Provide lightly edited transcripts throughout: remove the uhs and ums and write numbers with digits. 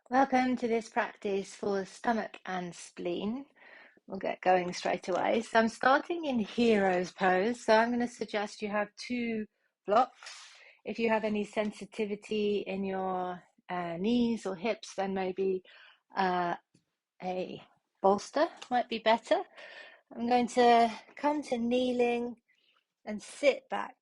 Welcome to this practice for stomach and spleen. We'll get going straight away. So I'm starting in hero's pose. So I'm going to suggest you have two blocks. If you have any sensitivity in your knees or hips, then maybe uh, a bolster might be better. I'm going to come to kneeling and sit back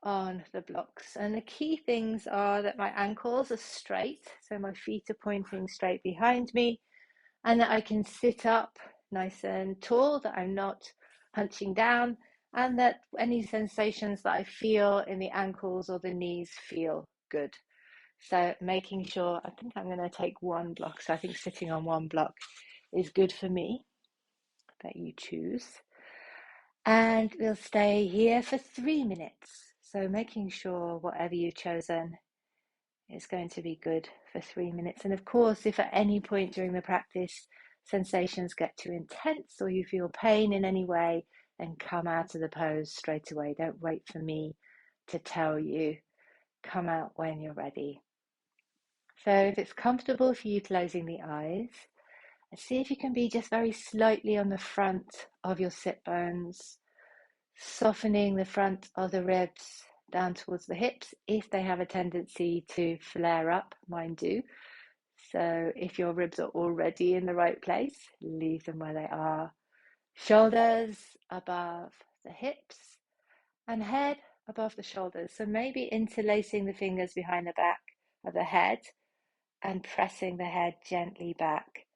on the blocks. And the key things are that my ankles are straight, so my feet are pointing straight behind me, and that I can sit up nice and tall, that I'm not hunching down, and that any sensations that I feel in the ankles or the knees feel good. So making sure, I think I'm going to take one block, so I think sitting on one block is good for me, that you choose. And we'll stay here for 3 minutes. So making sure whatever you've chosen is going to be good for 3 minutes. And of course, if at any point during the practice sensations get too intense or you feel pain in any way, then come out of the pose straight away. Don't wait for me to tell you. Come out when you're ready. So if it's comfortable for you closing the eyes, see if you can be just very slightly on the front of your sit bones, softening the front of the ribs down towards the hips if they have a tendency to flare up. Mine do. So if your ribs are already in the right place, leave them where they are. Shoulders above the hips and head above the shoulders. So maybe interlacing the fingers behind the back of the head and pressing the head gently back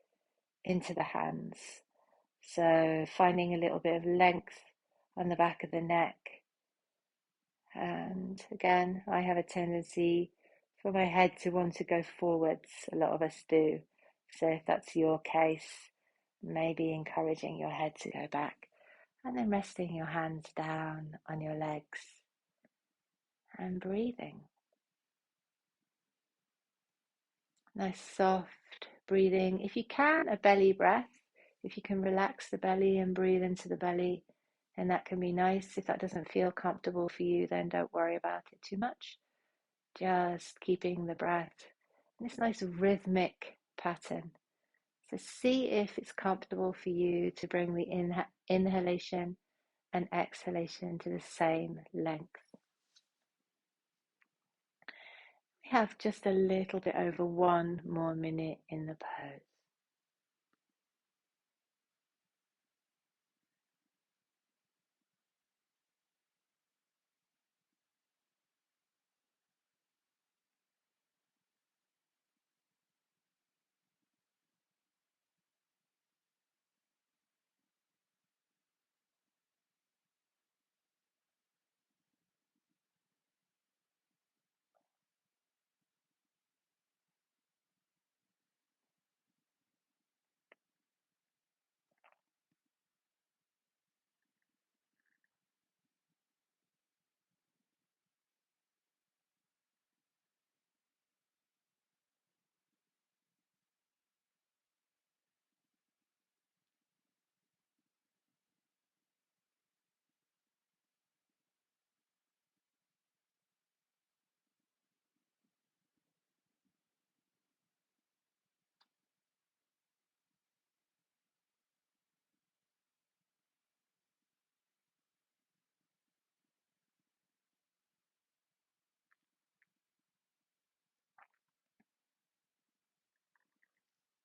into the hands. So finding a little bit of length on the back of the neck. And again, I have a tendency for my head to want to go forwards. A lot of us do. So if that's your case, maybe encouraging your head to go back and then resting your hands down on your legs and breathing. Nice soft breathing. If you can, a belly breath. If you can relax the belly and breathe into the belly, then that can be nice. If that doesn't feel comfortable for you, then don't worry about it too much. Just keeping the breath in this nice rhythmic pattern. So see if it's comfortable for you to bring the inhalation and exhalation to the same length. We have just a little bit over 1 more minute in the pose.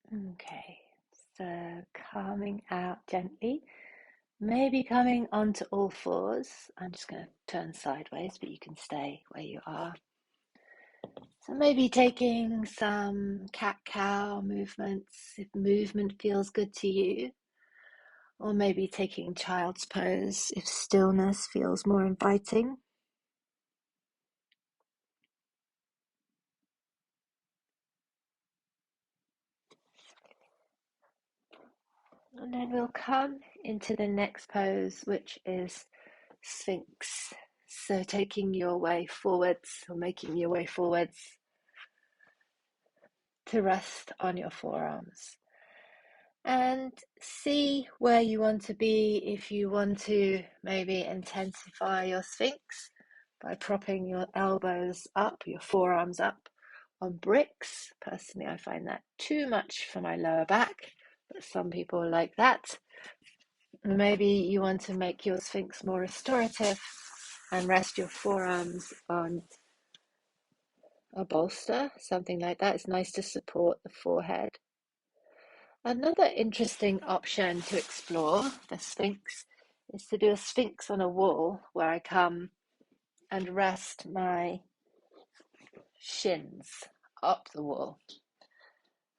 Okay, so coming out gently, maybe coming onto all fours. I'm just going to turn sideways, but you can stay where you are. So maybe taking some cat-cow movements if movement feels good to you, or maybe taking child's pose if stillness feels more inviting. And then we'll come into the next pose, which is Sphinx. So taking your way forwards or making your way forwards to rest on your forearms. And see where you want to be. If you want to maybe intensify your Sphinx by propping your elbows up, your forearms up, on bricks. Personally, I find that too much for my lower back, but some people like that. Maybe you want to make your Sphinx more restorative and rest your forearms on a bolster, something like that. It's nice to support the forehead. Another interesting option to explore the Sphinx is to do a Sphinx on a wall where I come and rest my shins up the wall.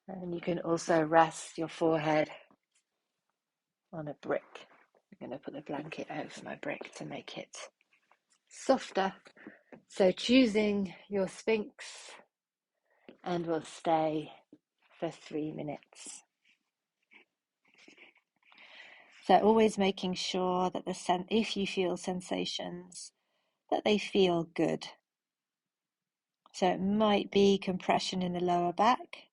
And you can also rest your forehead on a brick. I'm going to put the blanket over my brick to make it softer. So choosing your Sphinx, and we'll stay for 3 minutes. So always making sure that if you feel sensations, that they feel good. So it might be compression in the lower back.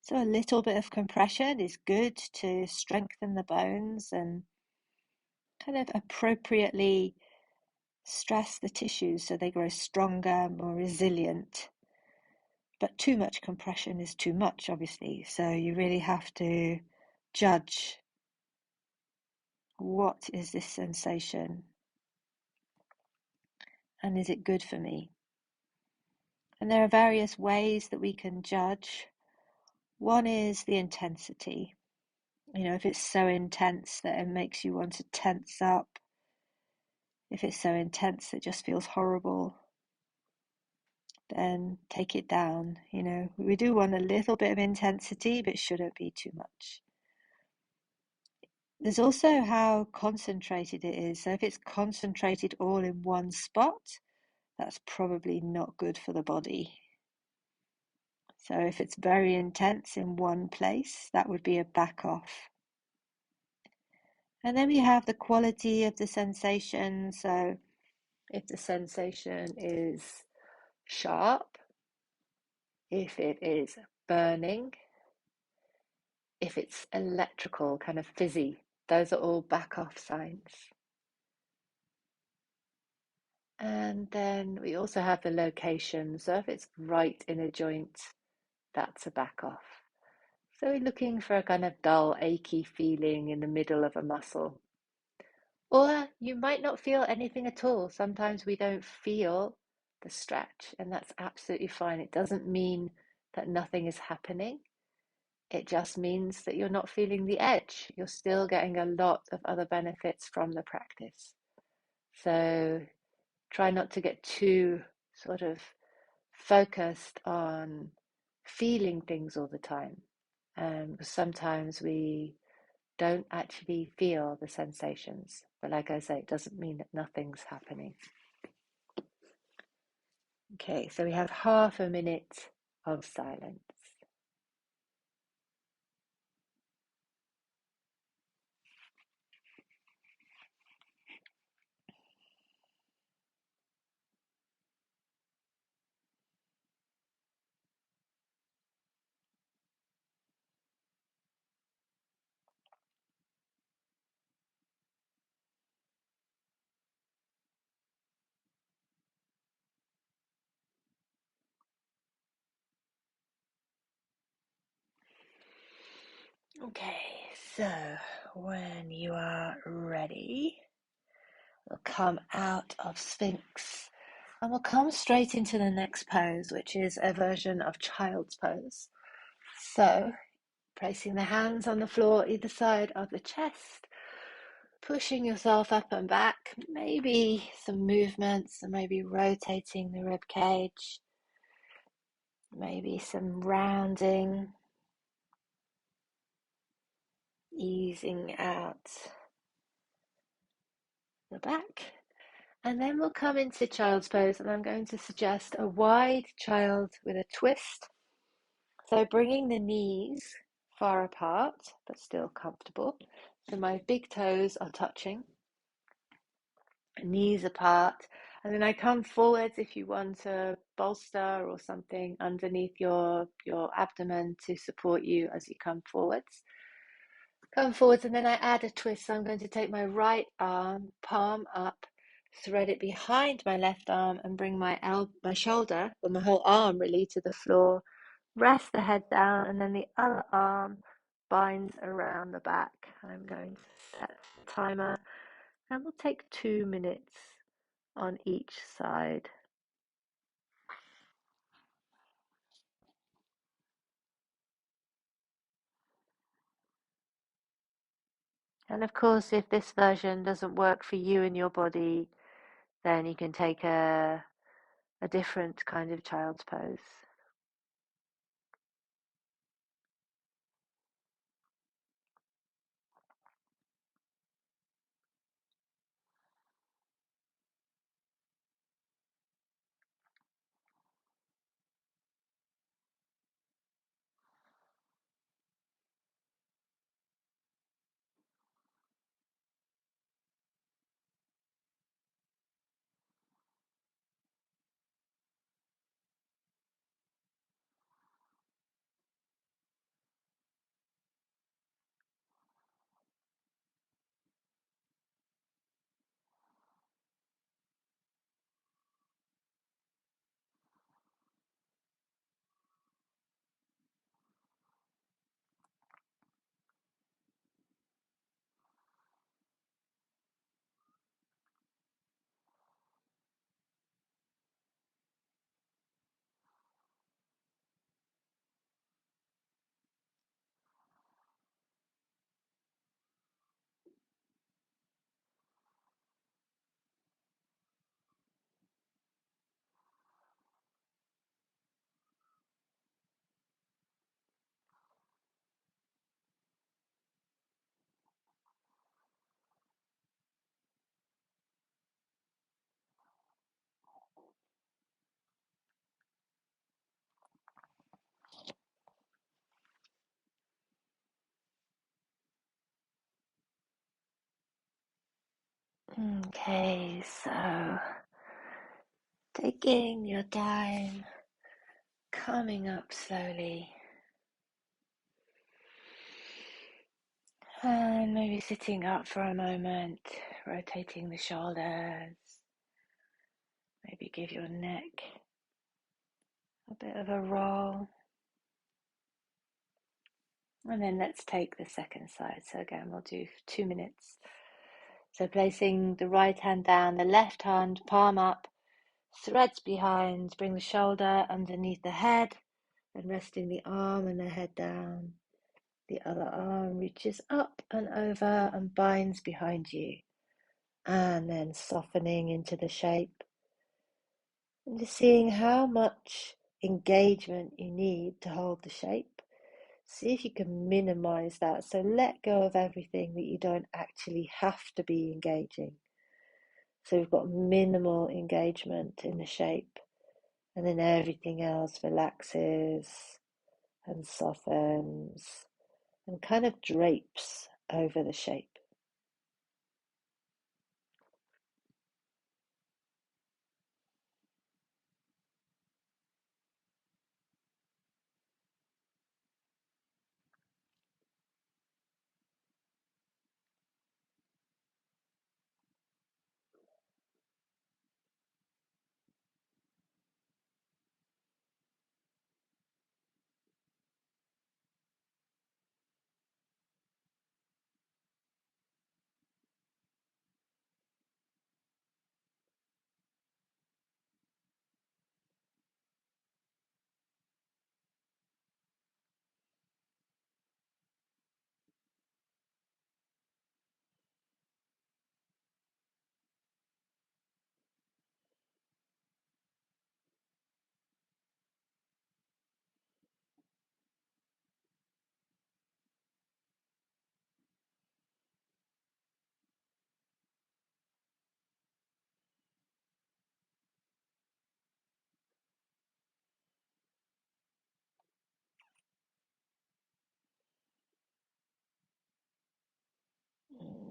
So a little bit of compression is good to strengthen the bones and kind of appropriately stress the tissues so they grow stronger, more resilient. But too much compression is too much, obviously. So you really have to judge, what is this sensation? And is it good for me? And there are various ways that we can judge. One is the intensity. You know, if it's so intense that it makes you want to tense up, if it's so intense it just feels horrible, then take it down. You know, we do want a little bit of intensity, but it shouldn't be too much. There's also how concentrated it is. So if it's concentrated all in one spot, that's probably not good for the body. So if it's very intense in one place, that would be a back off. And then we have the quality of the sensation. So if the sensation is sharp, if it is burning, if it's electrical, kind of fizzy, those are all back off signs. And then we also have the location. So if it's right in a joint, that's a back off. So we're looking for a kind of dull, achy feeling in the middle of a muscle. Or you might not feel anything at all. Sometimes we don't feel the stretch, and that's absolutely fine. It doesn't mean that nothing is happening. It just means that you're not feeling the edge. You're still getting a lot of other benefits from the practice. So try not to get too sort of focused on feeling things all the time. Sometimes we don't actually feel the sensations. But like I say, it doesn't mean that nothing's happening. Okay, so we have half a minute of silence. Okay, so when you are ready, we'll come out of Sphinx and we'll come straight into the next pose, which is a version of child's pose. So, placing the hands on the floor either side of the chest, pushing yourself up and back, maybe some movements, and maybe rotating the rib cage, maybe some rounding, easing out the back. And then we'll come into child's pose, and I'm going to suggest a wide child with a twist. So bringing the knees far apart, but still comfortable. So my big toes are touching, knees apart. And then I come forwards if you want a bolster or something underneath your abdomen to support you as you come forwards. Come forwards, and then I add a twist. So I'm going to take my right arm, palm up, thread it behind my left arm, and bring my shoulder, or my whole arm really, to the floor Rest the head down, and then the other arm binds around the back. I'm going to set the timer, and we'll take 2 minutes on each side. And of course, if this version doesn't work for you and your body, then you can take a different kind of child's pose. Okay, so taking your time, coming up slowly, and maybe sitting up for a moment, rotating the shoulders, maybe give your neck a bit of a roll. And then let's take the second side. So again, we'll do 2 minutes. So placing the right hand down, the left hand palm up, threads behind, bring the shoulder underneath the head, then resting the arm and the head down. The other arm reaches up and over and binds behind you. And then softening into the shape. And just seeing how much engagement you need to hold the shape. See if you can minimize that. So let go of everything that you don't actually have to be engaging. So we've got minimal engagement in the shape, and then everything else relaxes and softens and kind of drapes over the shape.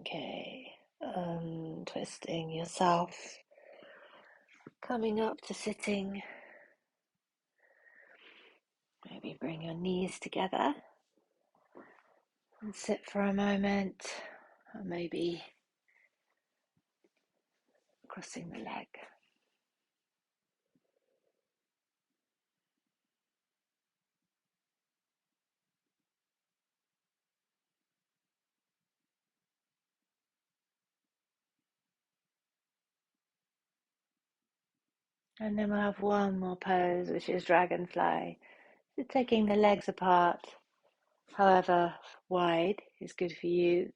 Okay, twisting yourself, coming up to sitting. Maybe bring your knees together and sit for a moment, or maybe crossing the leg. And then we'll have one more pose, which is dragonfly. So taking the legs apart, however wide is good for you.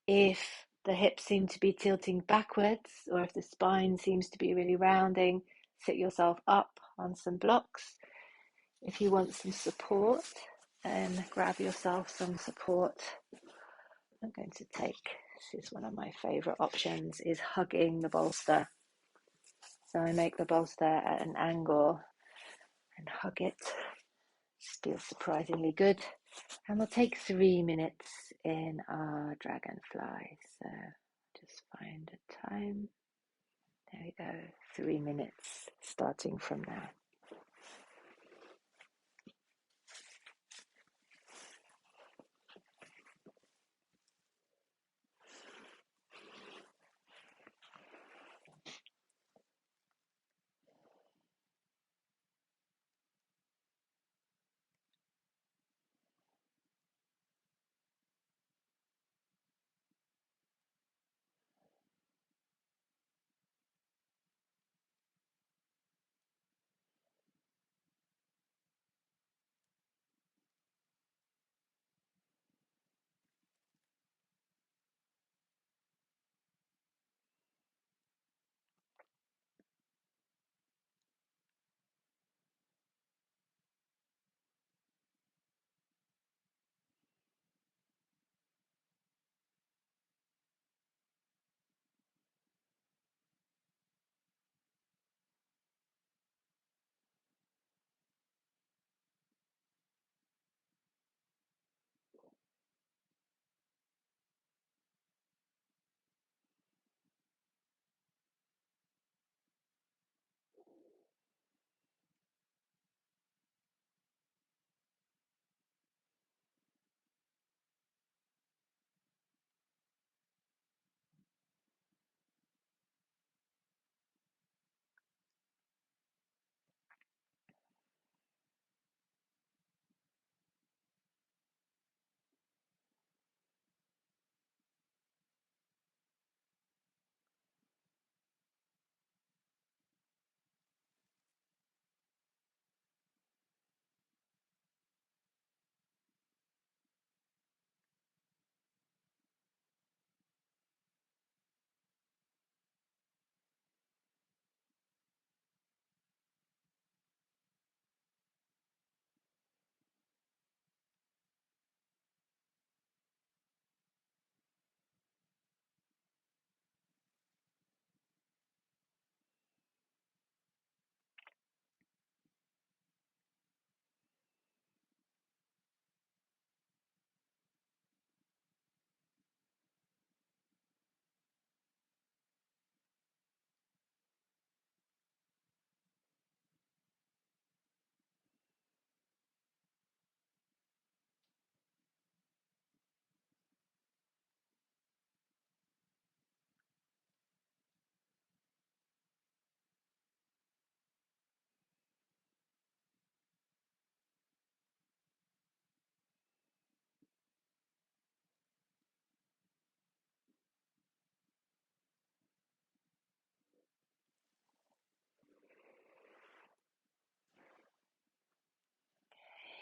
If the hips seem to be tilting backwards, or if the spine seems to be really rounding, sit yourself up on some blocks. If you want some support, then grab yourself some support. I'm going to take, this is one of my favorite options, is hugging the bolster. So I make the bolster at an angle and hug it. This feels surprisingly good. And we'll take 3 minutes in our dragonfly. So just find a time. There we go, 3 minutes starting from now.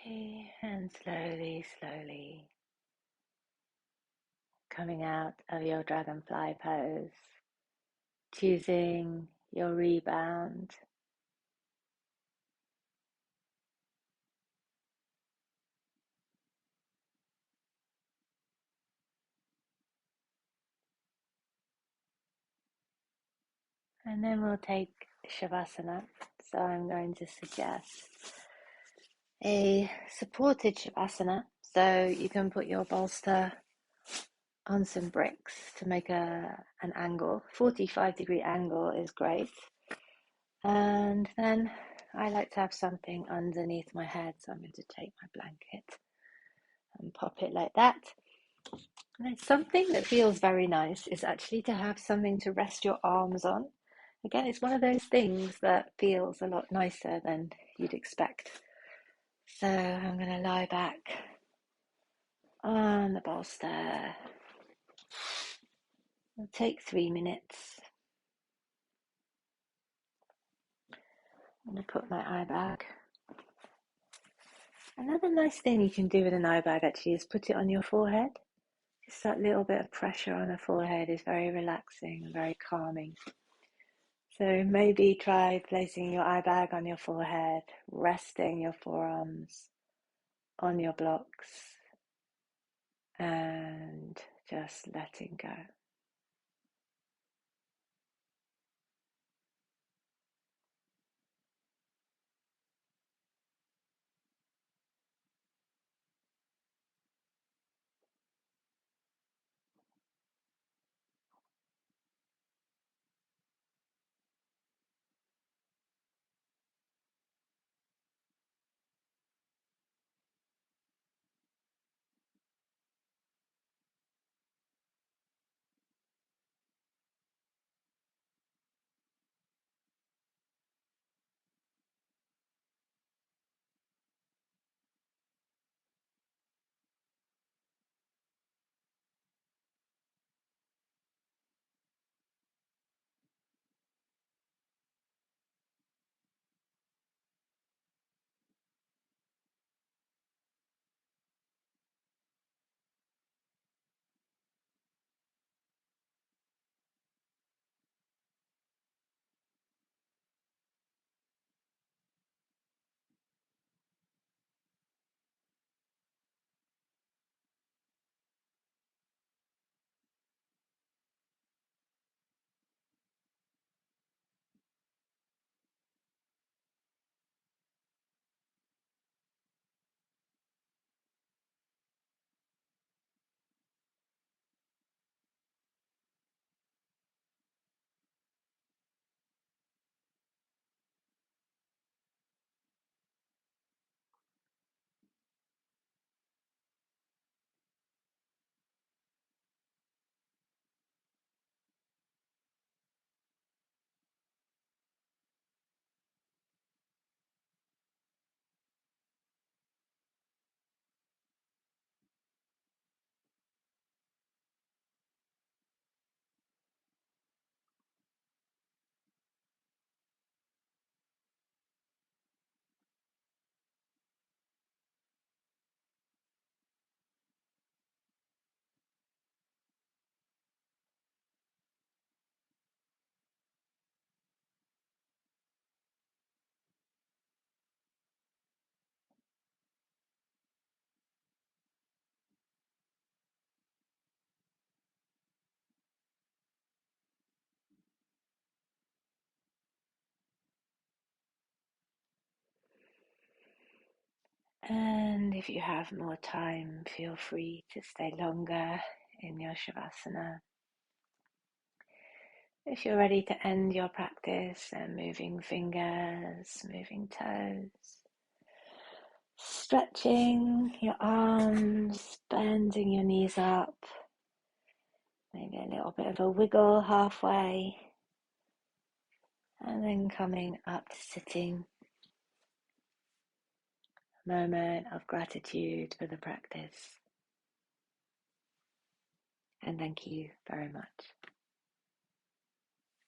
Okay, and slowly, slowly coming out of your dragonfly pose, choosing your rebound. And then we'll take Shavasana. So I'm going to suggest a supported Shavasana. So you can put your bolster on some bricks to make an angle. 45-degree angle is great. And then I like to have something underneath my head. So I'm going to take my blanket and pop it like that. And something that feels very nice is actually to have something to rest your arms on. Again, it's one of those things that feels a lot nicer than you'd expect. So I'm going to lie back on the bolster. It'll take 3 minutes. I'm going to put my eye bag. Another nice thing you can do with an eye bag actually is put it on your forehead. Just that little bit of pressure on the forehead is very relaxing and very calming. So maybe try placing your eye bag on your forehead, resting your forearms on your blocks, and just letting go. And if you have more time, feel free to stay longer in your Shavasana. If you're ready to end your practice, then moving fingers, moving toes, stretching your arms, bending your knees up, maybe a little bit of a wiggle halfway, and then coming up to sitting. A moment of gratitude for the practice. And thank you very much.